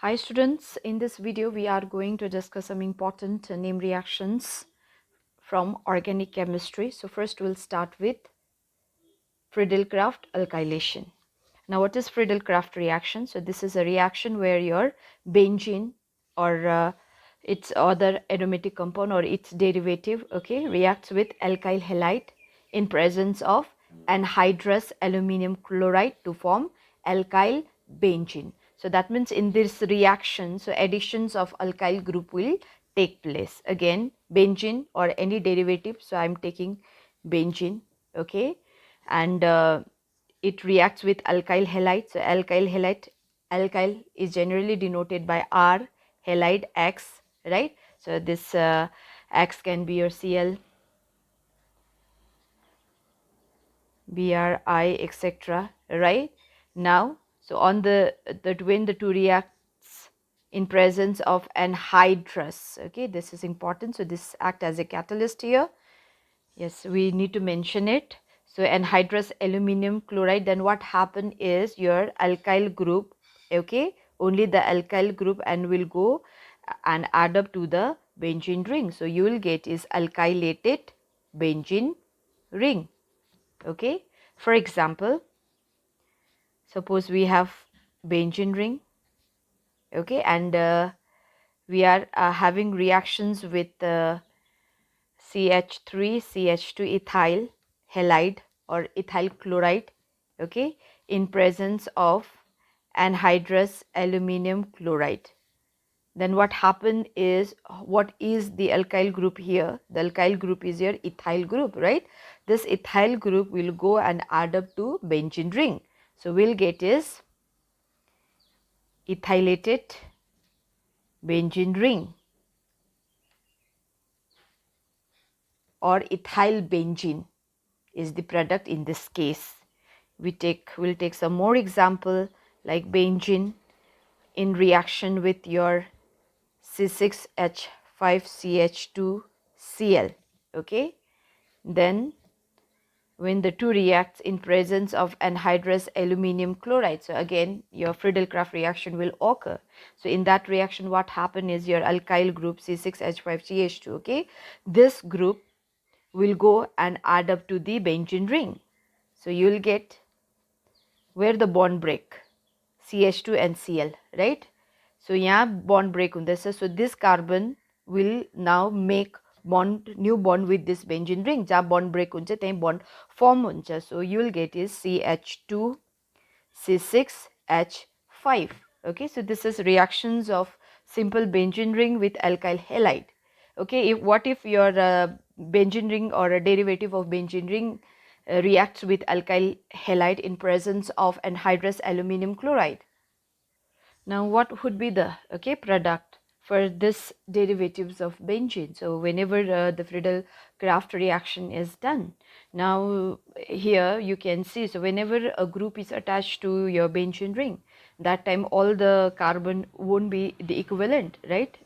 Hi students, in this video we are going to discuss some important name reactions from organic chemistry. So first we'll start with Friedel-Crafts alkylation. Now what is Friedel-Crafts reaction? So this is a reaction where your benzene or its other aromatic compound or its derivative, okay, reacts with alkyl halide in presence of anhydrous aluminum chloride to form alkyl benzene. So that means in this reaction, so additions of alkyl group will take place. Again, benzene or any derivative, so I am taking benzene, okay, and it reacts with alkyl halide. So alkyl halide, alkyl is generally denoted by R, halide X, right? So this X can be your Cl, Bri, etc. Right? Now, so on the that when the two reacts in presence of anhydrous, okay, this is important. So this act as a catalyst here. Yes, we need to mention it. So anhydrous aluminum chloride, then what happen is your alkyl group, okay, only the alkyl group and will go and add up to the benzene ring. So you will get is alkylated benzene ring, okay. For example, suppose we have benzene ring, okay, and we are having reactions with CH3, CH2 ethyl halide or ethyl chloride, okay, in presence of anhydrous aluminum chloride. Then what happen is, what is the alkyl group here? The alkyl group is your ethyl group, right? This ethyl group will go and add up to benzene ring. So we'll get is ethylated benzene ring or ethyl benzene is the product in this case. We'll take some more example like benzene in reaction with your C6H5CH2Cl, okay. Then when the two reacts in presence of anhydrous aluminum chloride, so again your Friedel-Crafts reaction will occur. So in that reaction what happen is your alkyl group C6H5CH2, okay, this group will go and add up to the benzene ring. So you will get where the bond break CH2 and Cl, right? So यहाँ bond break हुँदैछ. So this carbon will now make bond, new bond with this benzene ring. जहाँ bond break हुन्छ त्यही bond form हुन्छ. So you will get is CH2 C6H5. Okay, so this is reactions of simple benzene ring with alkyl halide. Okay, what if your benzene ring or a derivative of benzene ring reacts with alkyl halide in presence of anhydrous aluminum chloride? Now what would be the product for this derivatives of benzene? So whenever the Friedel-Crafts reaction is done, now here you can see, so whenever a group is attached to your benzene ring, that time all the carbon won't be the equivalent, right?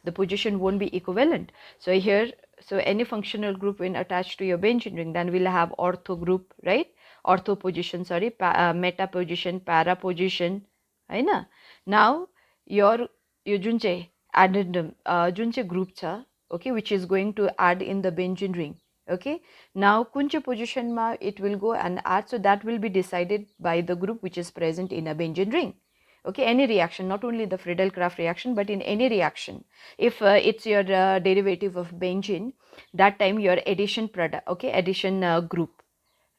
The position won't be equivalent. So here, so any functional group when attached to your benzene ring, then we'll have ortho group, right? Ortho position, sorry, meta position, para position, Hahn. Now your जुन चाहिँ addendum जुन चाहिँ group छ, okay, which is going to add in the benzene ring, okay, now कुन चाहिँ position मा it will go and add, so that will be decided by the group which is present in a benzene ring. Okay, any reaction, not only the Friedel-Crafts reaction, but in any reaction, if it's your derivative of benzene, that time your addition product, okay, addition group,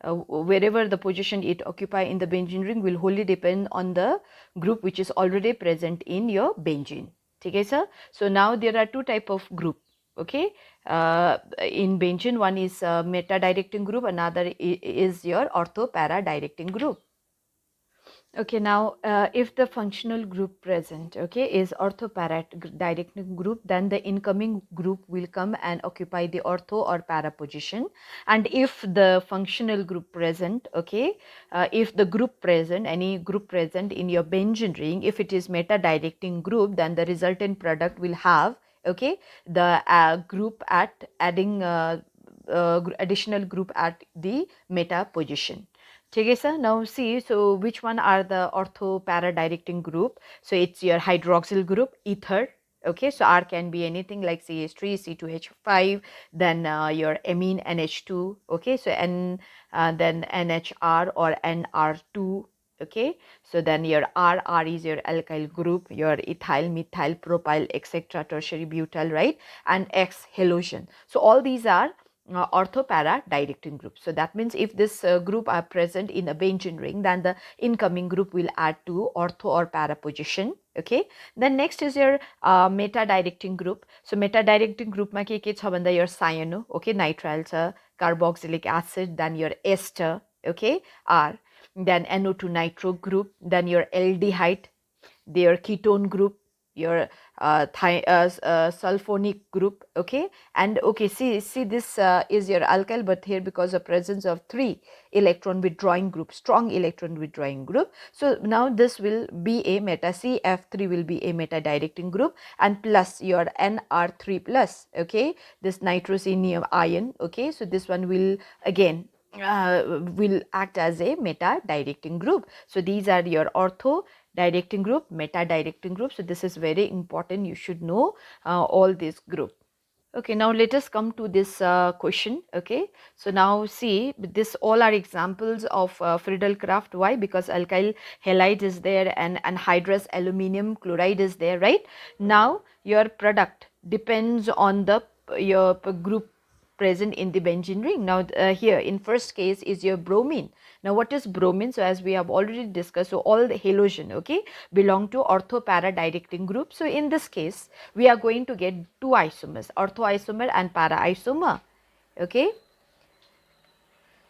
wherever the position it occupy in the benzene ring will wholly depend on the group which is already present in your benzene. Okay, sir. So now there are two type of group. Okay, in benzene, one is meta directing group, another is your ortho para directing group. Okay, now if the functional group present, okay, is ortho-para directing group, then the incoming group will come and occupy the ortho or para position. And if the functional group present, okay, if the group present, any group present in your benzene ring, if it is meta-directing group, then the resultant product will have, okay, the group at adding additional group at the meta position. Okay, sir. Now see, so which one are the ortho para directing group? So it's your hydroxyl group, ether. Okay, so R can be anything like CH3, C2H5, then your amine NH2. Okay, so then NHR or NR2. Okay, so then your R is your alkyl group, your ethyl, methyl, propyl, etc., tertiary butyl, right? And X halogen. So all these are ortho-para directing group. So that means if this group are present in a benzene ring, then the incoming group will add to ortho or para position. Okay. Then next is your meta directing group. So meta directing group ma ke cha bhanda your cyano, okay, nitrile cha, carboxylic acid, then your ester, okay, R, then NO2 nitro group, then your aldehyde, their ketone group, your sulfonic group. Okay, and okay, see this is your alkyl, but here because of presence of 3 electron withdrawing group, strong electron withdrawing group, so now this will be a meta, CF3 will be a meta directing group, and plus your NR3 plus, okay, this nitrosinium ion. Okay, so this one will again will act as a meta directing group. So these are your ortho directing group, meta directing group. So this is very important, you should know all this group. Okay, now let us come to this question. Okay, so now see, this all are examples of Friedel-Crafts. Why? Because alkyl halide is there and anhydrous aluminum chloride is there, right? Now your product depends on the your group present in the benzene ring. Now here in first case is your bromine. Now what is bromine? So as we have already discussed, so all the halogen, okay, belong to ortho para directing group. So in this case we are going to get two isomers, ortho isomer and para isomer. Okay,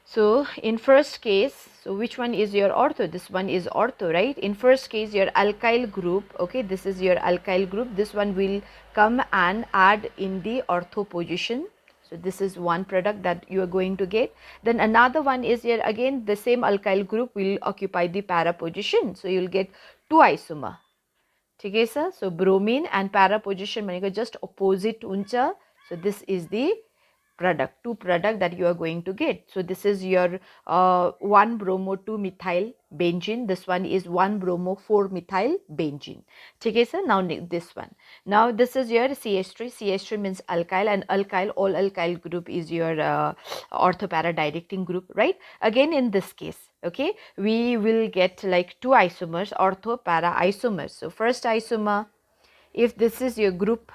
so in first case, so which one is your ortho? This one is ortho, right? In first case your alkyl group, okay, this is your alkyl group, this one will come and add in the ortho position. So this is one product that you are going to get. Then another one is here again the same alkyl group will occupy the para position. So you will get two isomer. Okay, sir. So bromine and para position just opposite uncha. So this is the product, two product that you are going to get. So this is your 1 bromo 2 methyl benzene, this one is 1 bromo 4 methyl benzene. Okay, sir. Now this one, now this is your CH3. CH3 means alkyl, and alkyl, all alkyl group is your ortho para directing group, right? Again in this case, okay, we will get like two isomers, ortho para isomers. So first isomer, if this is your group,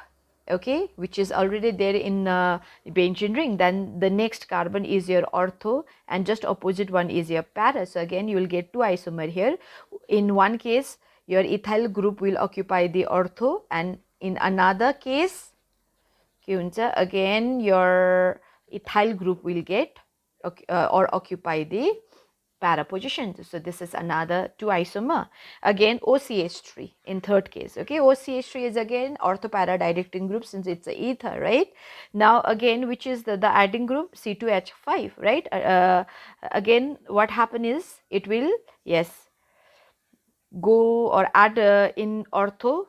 okay, which is already there in benzene ring, then the next carbon is your ortho and just opposite one is your para. So again you will get two isomer here. In one case your ethyl group will occupy the ortho, and in another case again your ethyl group will get or occupy the para position. So this is another two isomer. Again OCH3 in third case. Okay, OCH3 is again ortho para directing group since it's a ether, right? Now again which is the adding group, C2H5, right? Again what happen is it will, yes, go or add in ortho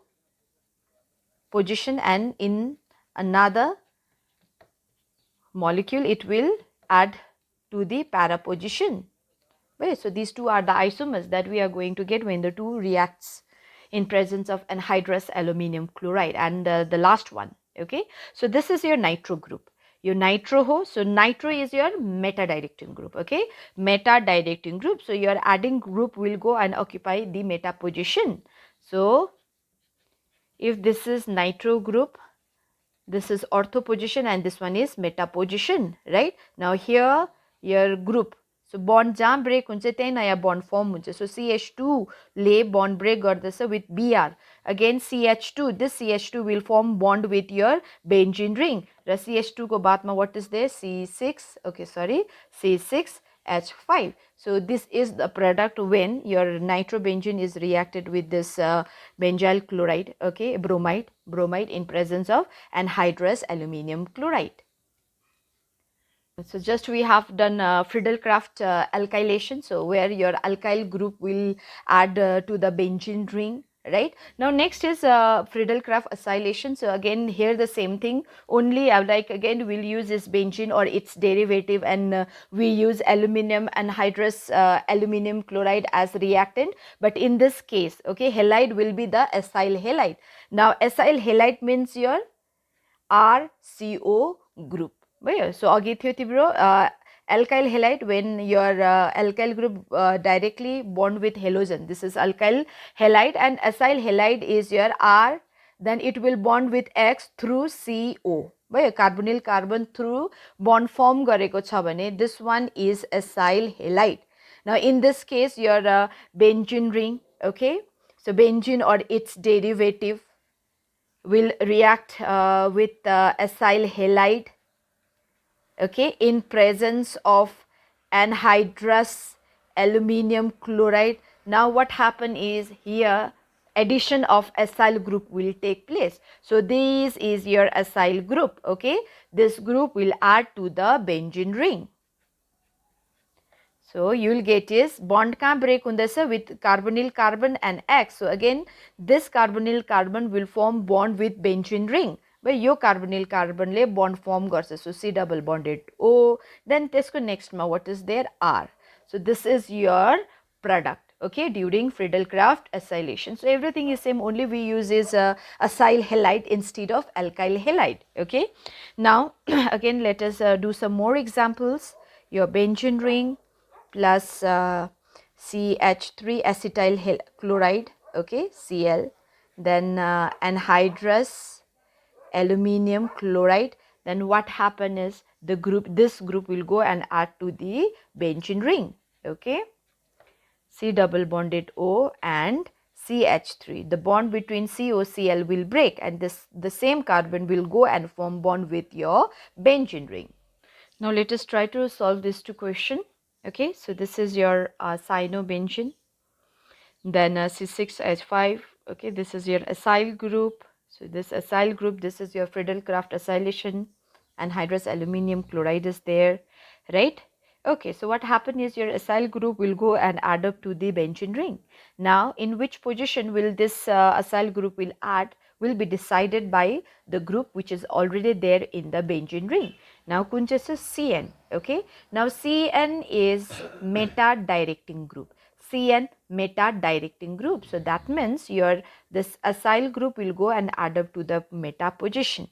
position, and in another molecule it will add to the para position. Right, so these two are the isomers that we are going to get when the two reacts in presence of anhydrous aluminum chloride. And the last one, okay, so this is your nitro group, your nitro ho. So nitro is your meta directing group, okay, meta directing group. So your adding group will go and occupy the meta position. So if this is nitro group, this is ortho position and this one is meta position, right? Now here your group, so bond jam break huncha त्यही नयाँ bond form huncha. So CH2 ले bond break गर्दछ with Br. Again CH2, this CH2 will form bond with your benzene ring. Raw CH2 को बादमा what is there? C6, okay, sorry, C6H5. So this is the product when your nitrobenzene is reacted with this benzyl chloride, okay, bromide in presence of anhydrous aluminum chloride. So just we have done Friedel-Crafts alkylation, so where your alkyl group will add to the benzene ring, right? Now next is Friedel-Crafts acylation. So again here the same thing, only like again we'll use this benzene or its derivative, and we use aluminum anhydrous aluminum chloride as reactant. But in this case, okay, halide will be the acyl halide. Now acyl halide means your RCO group. So agi थियो तिम्रो alkyl halide, when your alkyl group directly bond with halogen, this is alkyl halide, and acyl halide is your R, then it will bond with X through CO. Carbonyl carbon through bond form gareko cha bhane, this one is acyl halide. Now in this case your benzene ring, okay, so benzene or its derivative will react with acyl halide, okay, in presence of anhydrous aluminum chloride. Now what happen is here addition of acyl group will take place. So this is your acyl group, okay, this group will add to the benzene ring. So you will get is bond ka break hundasa with carbonyl carbon and X. So again this carbonyl carbon will form bond with benzene ring. But yo carbonyl carbon le bond form garcha. So C double bonded O. Then tesko next ma what is there? R. So this is your product, okay, during Friedel-Crafts acylation. So everything is same, only we use is acyl halide instead of alkyl halide, okay. Now again let us do some more examples. Your benzene ring plus CH3 acetyl chloride, okay, Cl, then anhydrous aluminum chloride. Then what happen is the group, this group will go and add to the benzene ring, okay, C double bonded O and CH3. The bond between COCl will break, and the same carbon will go and form bond with your benzene ring. Now let us try to solve these two questions. Okay, so this is your cyanobenzene, then C6H5. Okay, this is your acyl group. So this acyl group, this is your Friedel-Crafts acylation, anhydrous aluminum chloride is there, right? Okay, so what happened is your acyl group will go and add up to the benzene ring. Now in which position will this acyl group will add will be decided by the group which is already there in the benzene ring. Now kunchas is CN, okay. Now CN is meta directing group. CN meta directing group. So that means your this acyl group will go and add up to the meta position.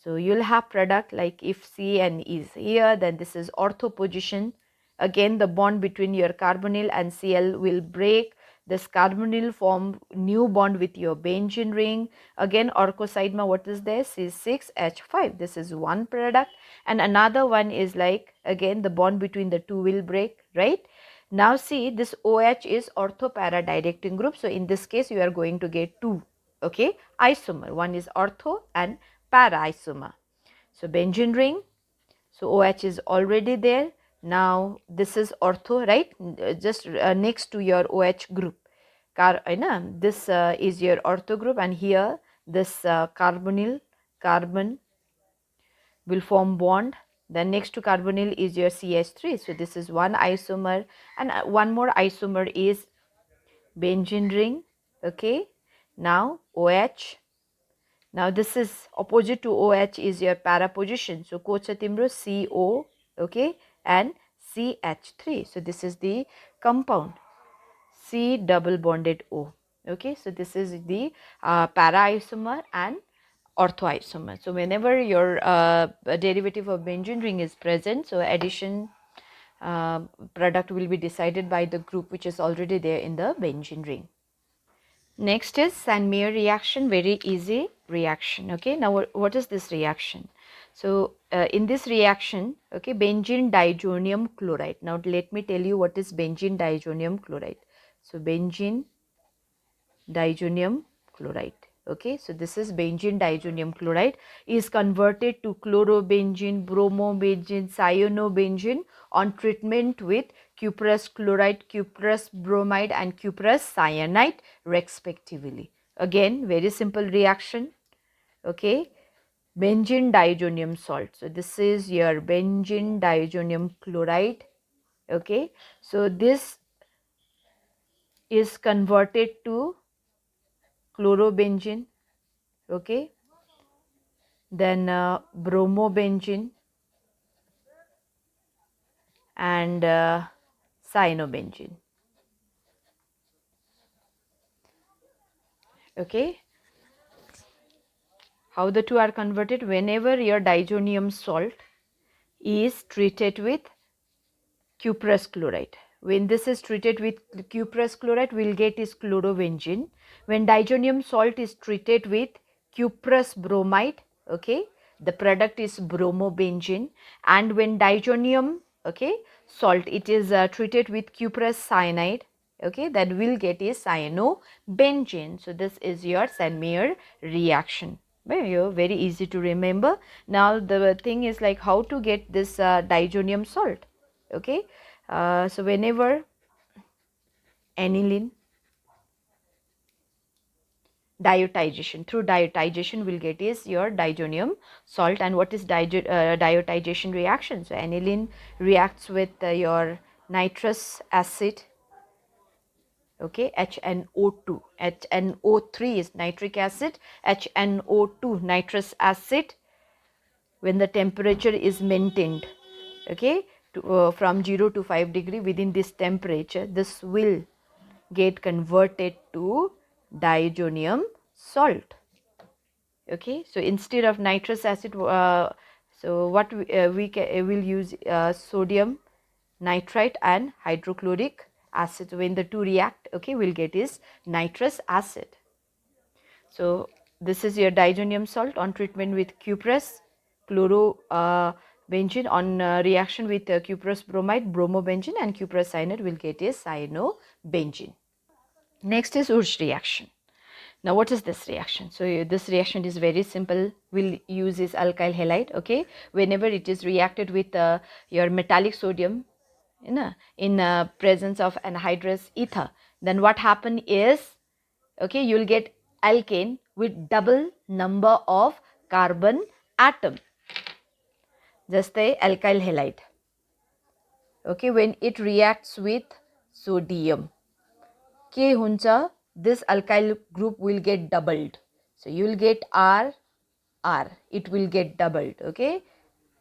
So you'll have product like if CN is here, then this is ortho position. Again the bond between your carbonyl and Cl will break. This carbonyl form new bond with your benzene ring. Again ortho side ma what is there? C6H5. This is one product, and another one is like again the bond between the two will break, right? Now see this OH is ortho para directing group. So in this case you are going to get two, okay, isomer. One is ortho and para isomer. So benzene ring. So OH is already there. Now this is ortho, right? Just next to your OH group. This is your ortho group, and here this carbonyl carbon will form bond. Then next to carbonyl is your CH3. So this is one isomer, and one more isomer is benzene ring, okay. Now OH. Now this is opposite to OH is your para position. So kocha timro CO, okay, and CH3. So this is the compound C double bonded O, okay. So this is the para isomer and ortho isomer. So whenever your derivative of benzene ring is present, so addition product will be decided by the group which is already there in the benzene ring. Next is Sandmeyer reaction, very easy reaction, okay. Now what is this reaction? So in this reaction, okay, benzene diazonium chloride. Now let me tell you what is benzene diazonium chloride. So benzene diazonium chloride, okay. So this is benzene diazonium chloride is converted to chlorobenzene, bromobenzene, cyanobenzene on treatment with cuprous chloride, cuprous bromide and cuprous cyanide respectively. Again very simple reaction, okay. Benzene diazonium salt. So this is your benzene diazonium chloride, okay. So this is converted to chlorobenzene, okay, then bromobenzene and cyanobenzene. Okay, how the two are converted? Whenever your diazonium salt is treated with cuprous chloride. When this is treated with cuprous chloride, we will get is chlorobenzene. When diazonium salt is treated with cuprous bromide, okay, the product is bromobenzene. And when diazonium, okay, salt, it is treated with cuprous cyanide, okay, that we will get is cyanobenzene. So this is your Sandmeyer reaction. Very easy to remember. Now the thing is like how to get this diazonium salt. Okay, so whenever aniline diazotization, through diazotization will get is your diazonium salt. And what is diazotization reaction? So aniline reacts with your nitrous acid, okay, HNO2. HNO3 is nitric acid, HNO2 nitrous acid. When the temperature is maintained, okay, from 0 to 5 degree, within this temperature, this will get converted to diazonium salt. Okay, so instead of nitrous acid, so what we will use sodium nitrite and hydrochloric acid. When the two react, okay, we'll get is nitrous acid. So this is your diazonium salt on treatment with cuprous chlorobenzene, on reaction with cuprous bromide, bromobenzene, and cuprous cyanide will get is cyanobenzene. Next is Ursch reaction. Now what is this reaction? So this reaction is very simple. We'll use is alkyl halide. Okay, whenever it is reacted with your metallic sodium in presence of anhydrous ether, then what happen is, okay, you will get alkane with double number of carbon atom, जस्तै alkyl halide. Okay, when it reacts with sodium, के हुन्छ, this alkyl group will get doubled. So you will get R, it will get doubled, okay,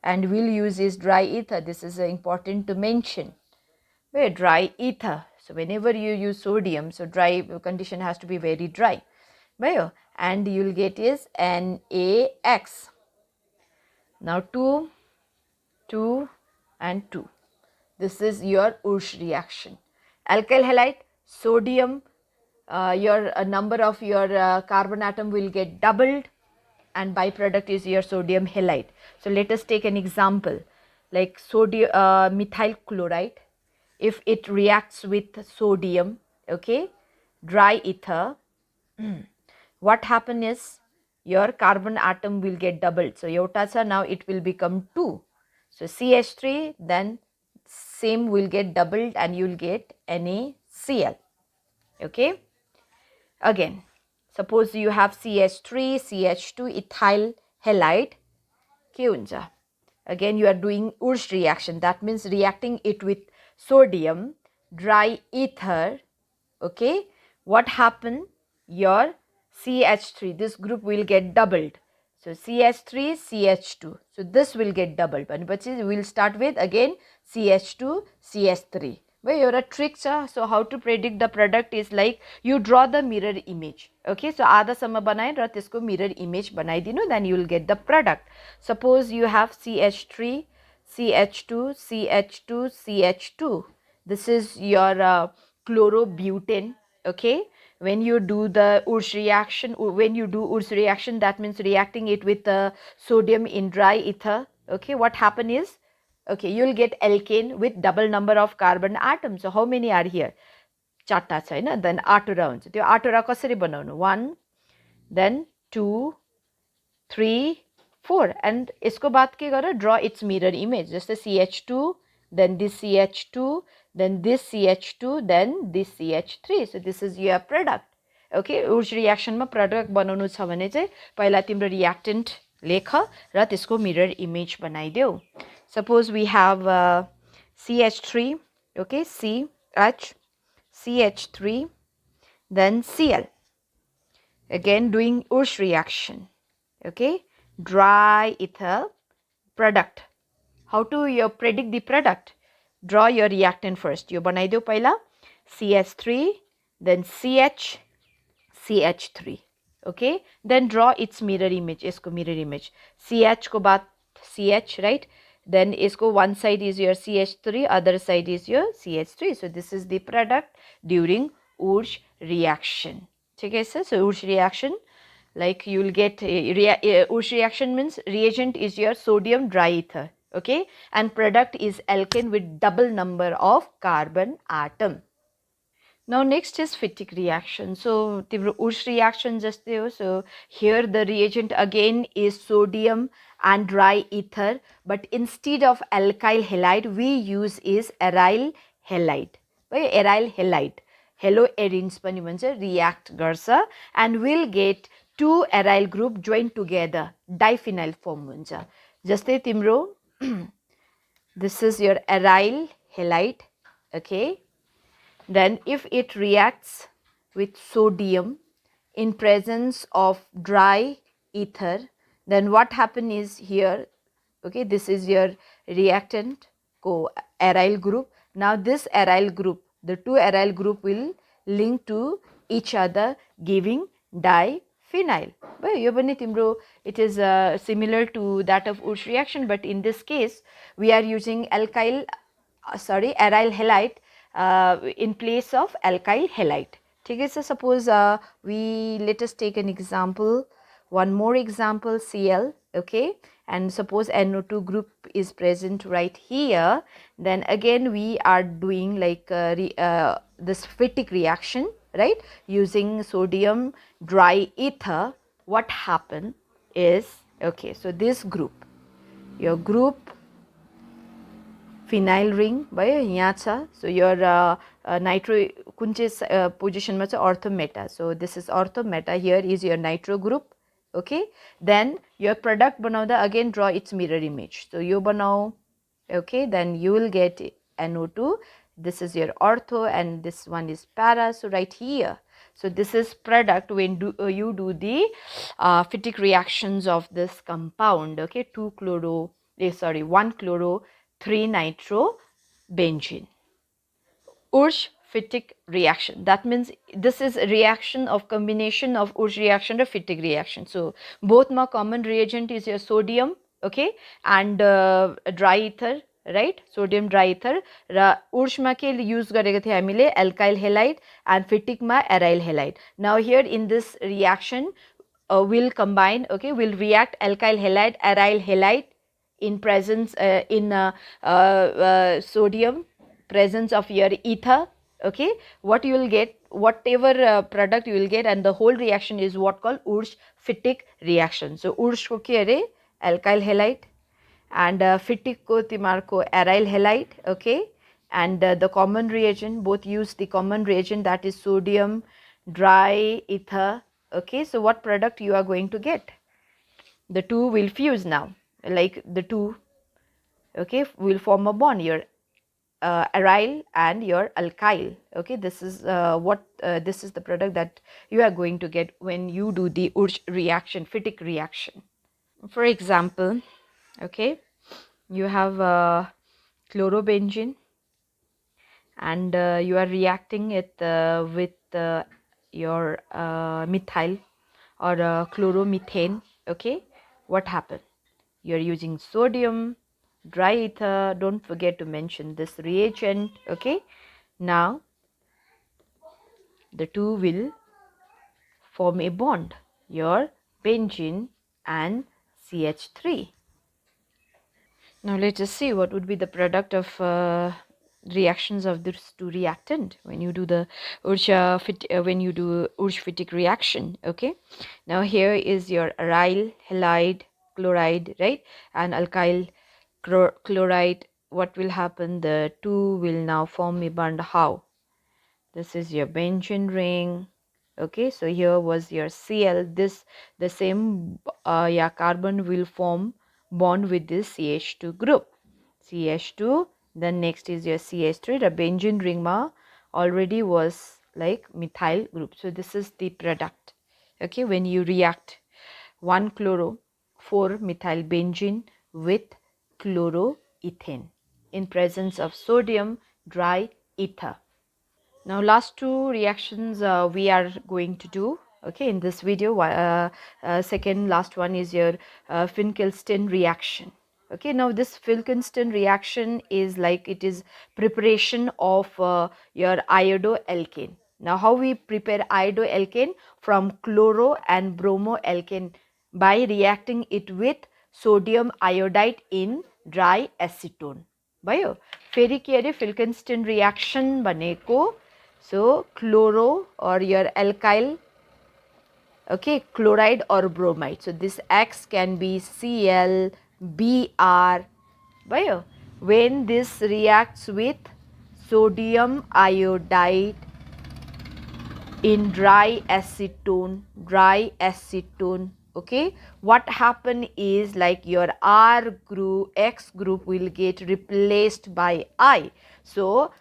and we'll use is dry ether. This is important to mention. Where dry ether, so whenever you use sodium, so dry condition has to be very dry, and you will get is NaX. Now 2, 2 and 2. This is your Ursch reaction. Alkyl halide, sodium, your number of your carbon atom will get doubled, and byproduct is your sodium halide. So let us take an example like sodium methyl chloride. If it reacts with sodium, okay, dry ether, what happen is your carbon atom will get doubled. So euta now it will become 2. So CH3, then same will get doubled and you will get NaCl. Okay. Again, suppose you have CH3, CH2, ethyl halide. के हुन्छ? Again you are doing Ursch reaction. That means reacting it with sodium, dry ether. Okay. What happen? Your CH3, this group will get doubled. So CH3, CH2. So this will get doubled. But we will start with again CH2, CH3. Well, you're a trick, sir. So how to predict the product is like you draw the mirror image. Okay, so आधा सम्म बनाए र त्यसको mirror image बनाइदिनु, then you will get the product. Suppose you have CH3, CH2, CH2, CH2. This is your chlorobutane. Okay, when you do the Ursch reaction, that means reacting it with sodium in dry ether. Okay, what happen is, okay, you will get alkane with double number of carbon atoms. So how many are here? 4 छ हैन, then 8 वटा हुन्छ. त्यो 8 वटा कसरी बनाउनु? 1, then 2, 3, 4, and यसको बाद के गर? Draw its mirror image. जस्तै CH2, then this CH2, then this CH2, then this CH3. So this is your product. Okay, Ursch reaction मा product बनाउनु छ भने चाहिँ पहिला तिम्रो reactant लेख र त्यसको mirror image बनाइदेऊ. Suppose we have CH3, okay, CH, CH3, then Cl. Again doing Ursh reaction. Okay, dry ether product. How to you predict the product? Draw your reactant first. You banai do paila CH3, then CH3. Okay, then draw its mirror image. Isko mirror image. CH ko baat CH, right? Then isko one side is your CH3, other side is your CH3. So this is the product during Ursh reaction. Okay, sir. So Ursh reaction, like you will get Ursh reaction means reagent is your sodium dry ether. Okay, and product is alkane with double number of carbon atom. Now next is Fittig reaction. So the Ursh reaction just there. So here the reagent again is sodium and dry ether, but instead of alkyl halide we use is aryl halide. By aryl halide, hello arins pani bhन्छ react garcha and we'll get two aryl group joined together diphenyl form हुन्छ. जस्तै तिम्रो this is your aryl halide, okay. Then if it reacts with sodium in presence of dry ether, then what happen is here, okay, this is your reactant aryl group. Now this aryl group, the two aryl group will link to each other giving diphenyl. It is similar to that of Ursh reaction, but in this case we are using aryl halide in place of alkyl halide. Okay, so suppose let us take an example, one more example, Cl, okay, and suppose NO2 group is present right here, then again we are doing like this Fittig reaction, right, using sodium dry ether. What happen is, okay, so this group, your group phenyl ring भयो यहाँ छ. So your nitro कुन चाहिँ position मा छ ortho meta. So this is ortho meta, here is your nitro group. Okay, then your product बनाउँदा again draw its mirror image. So यो बनाऊ, okay, then you will get NO2. This is your ortho and this one is para. So right here, so this is product when you do the Fittig reactions of this compound. Okay, 1 chloro 3 nitro benzene. Ursh Fittig reaction. That means this is a reaction of combination of Ursh reaction and Fittig reaction. So both my common reagent is your sodium, okay, and dry ether, right? Sodium dry ether. Ursh ma ke use gareka thiye हामीले alkyl halide and Fittig ma aryl halide. Now here in this reaction will combine, okay, will react alkyl halide, aryl halide in presence sodium presence of your ether. Okay, what you will get, whatever product you will get, and the whole reaction is what called Ursh Fittig reaction. So Ursh ko ke are alkyl halide and Fittig ko timarko aryl halide, okay, and the common reagent, both use the common reagent, that is sodium dry ether. Okay, so what product you are going to get? The two will fuse now, like the two, okay, will form a bond, your aryl and your alkyl. Okay, this is this is the product that you are going to get when you do the Ursh reaction, Fittig reaction. For example, okay, you have chlorobenzene and you are reacting it with your methyl or chloromethane. Okay, what happened? You are using sodium dry ether, don't forget to mention this reagent. Okay, now the two will form a bond, your benzene and CH3. Now let us see what would be the product of reactions of this two reactant when you do the Ursh Fittig reaction. Okay, now here is your aryl halide chloride, right, and alkyl chloride. What will happen? The two will now form a bond. How? This is your benzene ring. Okay, so here was your Cl. This the same carbon will form bond with this CH2 group. CH2. Then next is your CH3. The benzene ring ma already was like methyl group. So this is the product. Okay, when you react 1 chloro 4 methyl benzene with chloroethane in presence of sodium dry ether. Now last two reactions we are going to do, okay, in this video. Second last one is your Finkelstein reaction. Okay, now this Finkelstein reaction is like, it is preparation of your iodoalkane. Now how we prepare iodoalkane? From chloro and bromoalkane by reacting it with sodium iodide in dry acetone. भयो फेरि के अरे फिल्कनस्टीन reaction भनेको, so chloro or your alkyl, okay, chloride or bromide. So this X can be Cl, Br. Bhaiyo, when this reacts with sodium iodide in dry acetone, okay, what happen is like your R group, X group will get replaced by I. So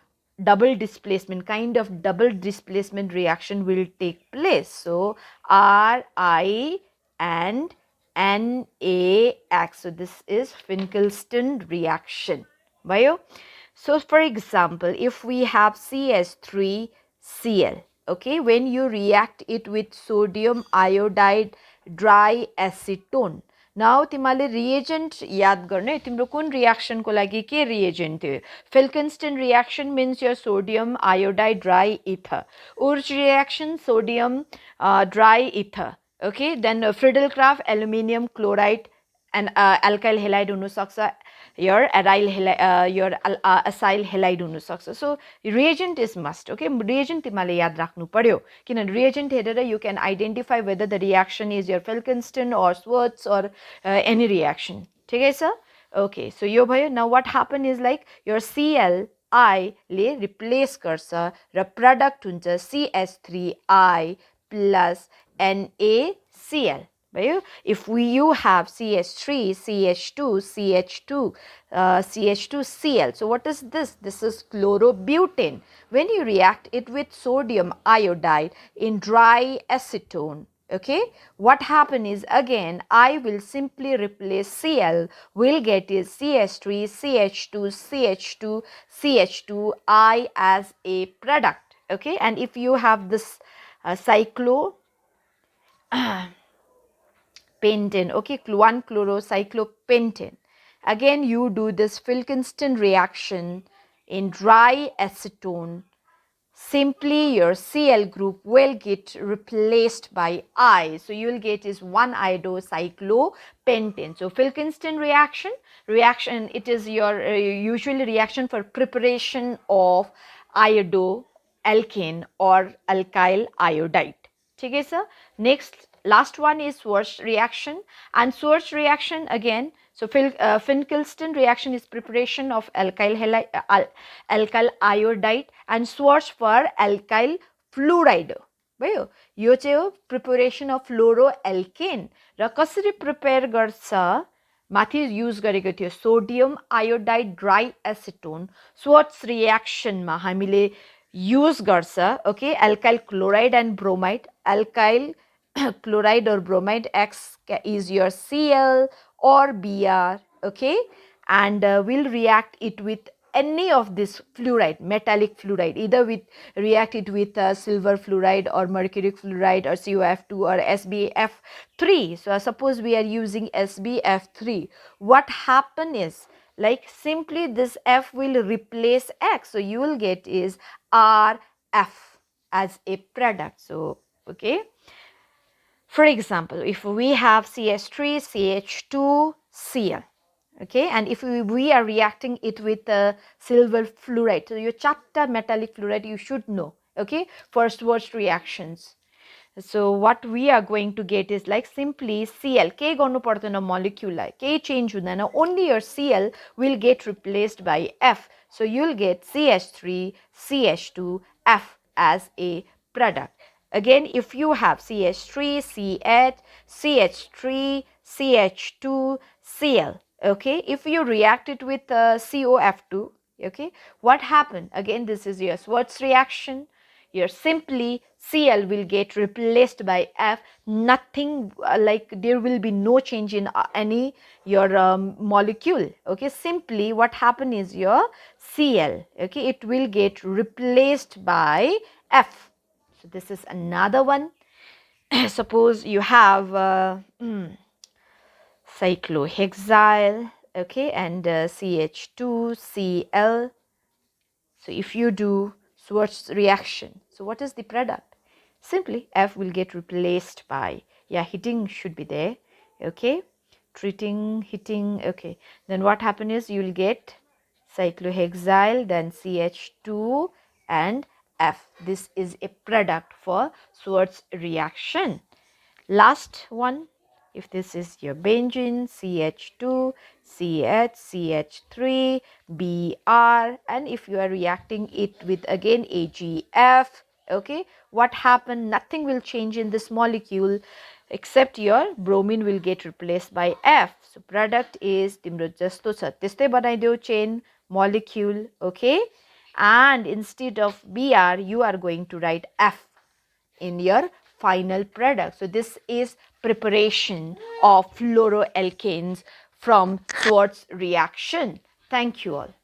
double displacement, kind of double displacement reaction will take place. So Ri and NaX. So this is Finkelstein reaction. Bio. So for example, if we have CH3Cl, okay, when you react it with sodium iodide dry acetone, now तिमीले reagent याद गर्ने, तिम्रो कुन reaction को लागि के reagent थियो? Finkelstein reaction means your sodium iodide dry ether. Urge reaction sodium dry ether. Okay, then Friedel-Crafts aluminium chloride and alkyl halide हुन सक्छ, your acyl halide हुन सक्छ. So reagent is must. Okay, reagent तिमीले याद राख्नु पर्यो, किनभने reagent हेरेर you can identify whether the reaction is your Finkelstein or Schwarz or any reaction. ठिकै छ? Okay, so यो भयो. Now what happen is like your Cl I ले replace गर्छ र product हुन्छ CH3I plus NaCl. If you have CH3, CH2, CH2, CH2Cl. So what is this? This is chlorobutane. When you react it with sodium iodide in dry acetone, okay, what happen is again I will simply replace Cl, will get is CH3, CH2, CH2, CH2, I as a product. Okay, and if you have this cyclo pentane, okay, 1-chlorocyclopentane. Again, you do this Finkelstein reaction in dry acetone. Simply your Cl group will get replaced by I. So you will get is 1-iodocyclopentane. So Finkelstein reaction, it is your usually reaction for preparation of iodoalkane or alkyl iodide. Okay, sir. Next, last one is Schwarz reaction, and Schwarz reaction again. So Finkelstein reaction is preparation of alkyl iodide and Schwarz for alkyl fluoride. भयो यो चाहिँ हो preparation of फ्लोरोएल्केन र कसरी prepare गर्छ माथि use गरेको थियो sodium iodide dry acetone स्वर्ट्स रिएक्सनमा हामीले use गर्छ okay alkyl chloride end bromide alkyl chloride or bromide X is your Cl or Br, okay, and will react it with any of this fluoride, metallic fluoride, either with react it with silver fluoride or mercury fluoride or COF2 or SbF3. So suppose we are using SbF3, what happen is like simply this F will replace X, so you will get is RF as a product. So okay. For example, if we have CH3, CH2, Cl, okay, and if we are reacting it with silver fluoride, so your chatta metallic fluoride you should know, okay, for Schwarz reactions. So what we are going to get is like simply Cl, के गर्नु पर्दैन molecule के change हुँदैन, only your Cl will get replaced by F. So you'll get CH3, CH2, F as a product. Again, if you have CH3, CH, CH3, CH2, Cl, okay, if you react it with COF2, okay, what happened? Again, this is your Schwarz reaction. your simply Cl will get replaced by F. Nothing like there will be no change in any your molecule. Okay, simply what happen is your Cl, okay, it will get replaced by F. So this is another one. Suppose you have cyclohexyl, okay, and CH2Cl. So if you do Schwarz reaction, so what is the product? Simply F will get replaced by, yeah, heating should be there, okay, treating, heating, okay. Then what happen is you will get cyclohexyl, then CH2 and F. This is a product for Schwarz reaction. Last one, if this is your benzene, CH2, CH, CH3, Br, and if you are reacting it with again AgF, okay, what happened? Nothing will change in this molecule except your bromine will get replaced by F. So product is तिम्रो जस्तो छ त्यस्तै बनाइदेऊ chain molecule, okay, and instead of Br you are going to write F in your final product. So this is preparation of fluoroalkanes from Schwarz reaction. Thank you all.